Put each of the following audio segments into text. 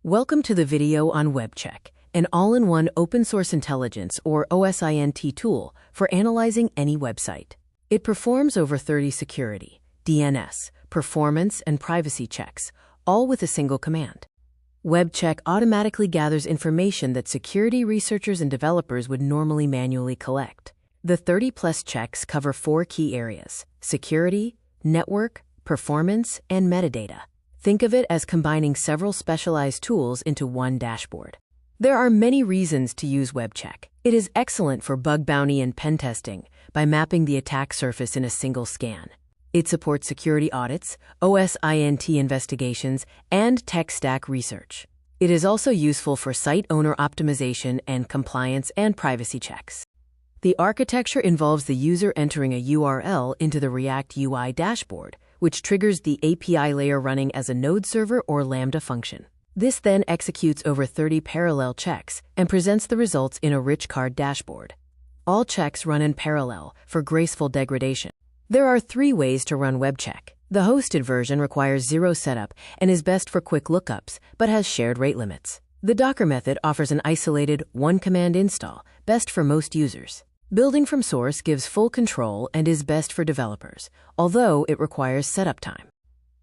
Welcome to the video on WebCheck, an all-in-one open-source intelligence or OSINT tool for analyzing any website. It performs over 30 security, DNS, performance, and privacy checks, all with a single command. WebCheck automatically gathers information that security researchers and developers would normally manually collect. The 30-plus checks cover 4 key areas: security, network, performance, and metadata. Think of it as combining several specialized tools into one dashboard. There are many reasons to use WebCheck. It is excellent for bug bounty and pen testing by mapping the attack surface in a single scan. It supports security audits, OSINT investigations, and tech stack research. It is also useful for site owner optimization and compliance and privacy checks. The architecture involves the user entering a URL into the React UI dashboard, which triggers the API layer running as a node server or Lambda function. This then executes over 30 parallel checks and presents the results in a rich card dashboard. All checks run in parallel for graceful degradation. There are 3 ways to run WebCheck. The hosted version requires 0 setup and is best for quick lookups, but has shared rate limits. The Docker method offers an isolated, one-command install, best for most users. Building from source gives full control and is best for developers, although it requires setup time.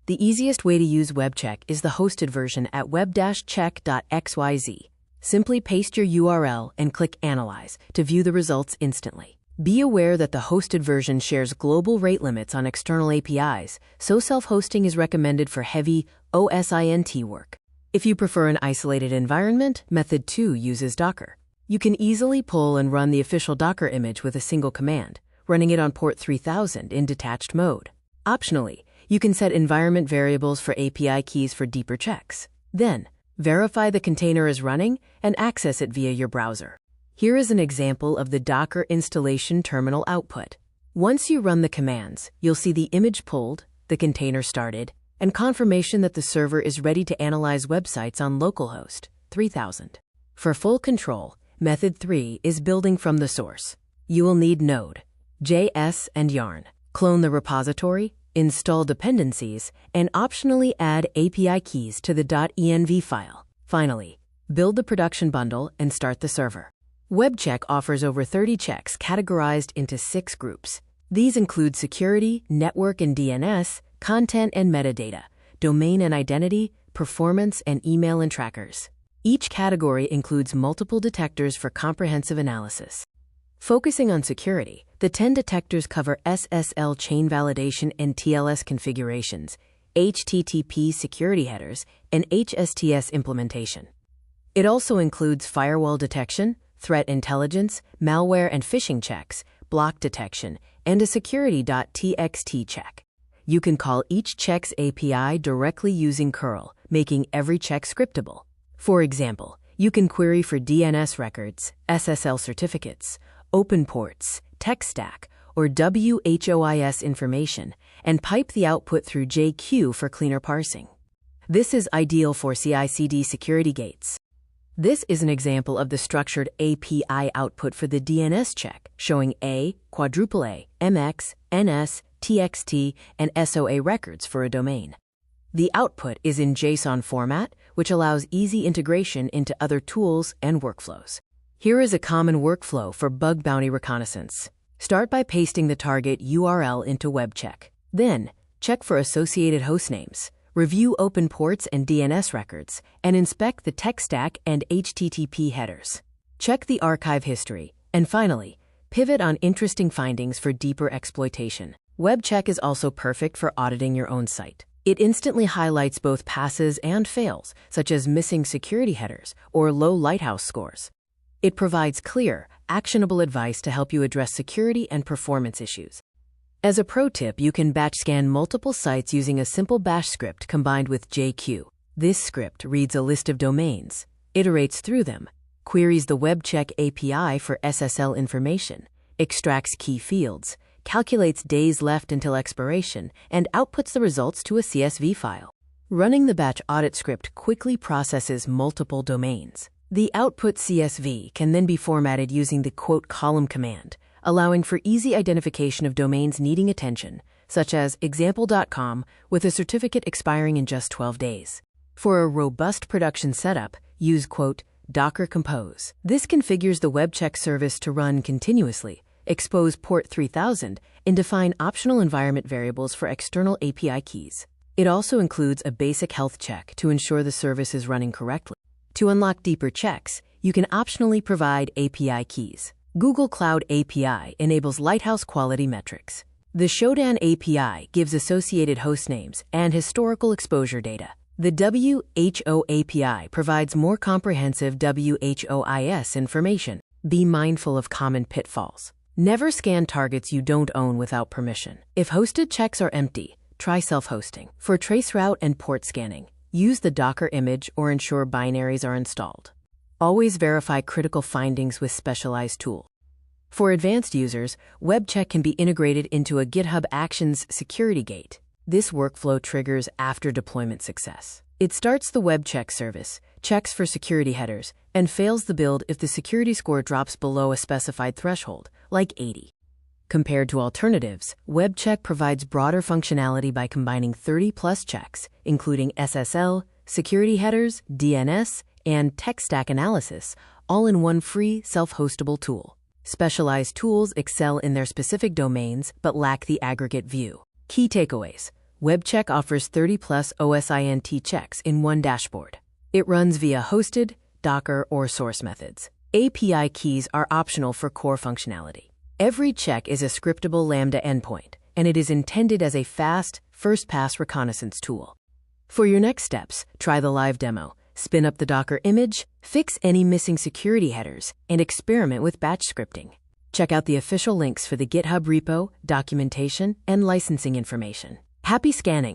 The easiest way to use WebCheck is the hosted version at web-check.xyz. Simply paste your URL and click Analyze to view the results instantly. Be aware that the hosted version shares global rate limits on external APIs, so self-hosting is recommended for heavy OSINT work. If you prefer an isolated environment, Method 2 uses Docker. You can easily pull and run the official Docker image with a single command, running it on port 3000 in detached mode. Optionally, you can set environment variables for API keys for deeper checks. Then, verify the container is running and access it via your browser. Here is an example of the Docker installation terminal output. Once you run the commands, you'll see the image pulled, the container started, and confirmation that the server is ready to analyze websites on localhost 3000. For full control, Method 3 is building from the source. You will need Node, JS, and Yarn. Clone the repository, install dependencies, and optionally add API keys to the .env file. Finally, build the production bundle and start the server. WebCheck offers over 30 checks categorized into 6 groups. These include security, network and DNS, content and metadata, domain and identity, performance, and email and trackers. Each category includes multiple detectors for comprehensive analysis. Focusing on security, the 10 detectors cover SSL chain validation and TLS configurations, HTTP security headers, and HSTS implementation. It also includes firewall detection, threat intelligence, malware and phishing checks, block detection, and a security.txt check. You can call each check's API directly using curl, making every check scriptable. For example, you can query for DNS records, SSL certificates, open ports, tech stack, or WHOIS information, and pipe the output through JQ for cleaner parsing. This is ideal for CI/CD security gates. This is an example of the structured API output for the DNS check, showing A, quadruple A, MX, NS, TXT, and SOA records for a domain. The output is in JSON format, which allows easy integration into other tools and workflows. Here is a common workflow for bug bounty reconnaissance. Start by pasting the target URL into WebCheck. Then, check for associated hostnames, review open ports and DNS records, and inspect the tech stack and HTTP headers. Check the archive history, and finally, pivot on interesting findings for deeper exploitation. WebCheck is also perfect for auditing your own site. It instantly highlights both passes and fails, such as missing security headers or low lighthouse scores. It provides clear, actionable advice to help you address security and performance issues. As a pro tip, you can batch scan multiple sites using a simple bash script combined with JQ. This script reads a list of domains, iterates through them, queries the WebCheck API for SSL information, extracts key fields, calculates days left until expiration, and outputs the results to a CSV file. Running the batch audit script quickly processes multiple domains. The output CSV can then be formatted using the "column" command, allowing for easy identification of domains needing attention, such as example.com with a certificate expiring in just 12 days. For a robust production setup, use Docker Compose. This configures the WebCheck service to run continuously, expose port 3000, and define optional environment variables for external API keys. It also includes a basic health check to ensure the service is running correctly. To unlock deeper checks, you can optionally provide API keys. Google Cloud API enables Lighthouse quality metrics. The Shodan API gives associated hostnames and historical exposure data. The WHO API provides more comprehensive WHOIS information. Be mindful of common pitfalls. Never scan targets you don't own without permission. If hosted checks are empty, try self-hosting. For traceroute and port scanning, use the Docker image or ensure binaries are installed. Always verify critical findings with specialized tools. For advanced users, WebCheck can be integrated into a GitHub Actions security gate. This workflow triggers after deployment success. It starts the WebCheck service, checks for security headers, and fails the build if the security score drops below a specified threshold, like 80. Compared to alternatives, WebCheck provides broader functionality by combining 30-plus checks, including SSL, security headers, DNS, and tech stack analysis, all in one free, self-hostable tool. Specialized tools excel in their specific domains but lack the aggregate view. Key takeaways. WebCheck offers 30-plus OSINT checks in one dashboard. It runs via hosted, Docker, or source methods. API keys are optional for core functionality. Every check is a scriptable Lambda endpoint, and it is intended as a fast, first-pass reconnaissance tool. For your next steps, try the live demo, spin up the Docker image, fix any missing security headers, and experiment with batch scripting. Check out the official links for the GitHub repo, documentation, and licensing information. Happy scanning!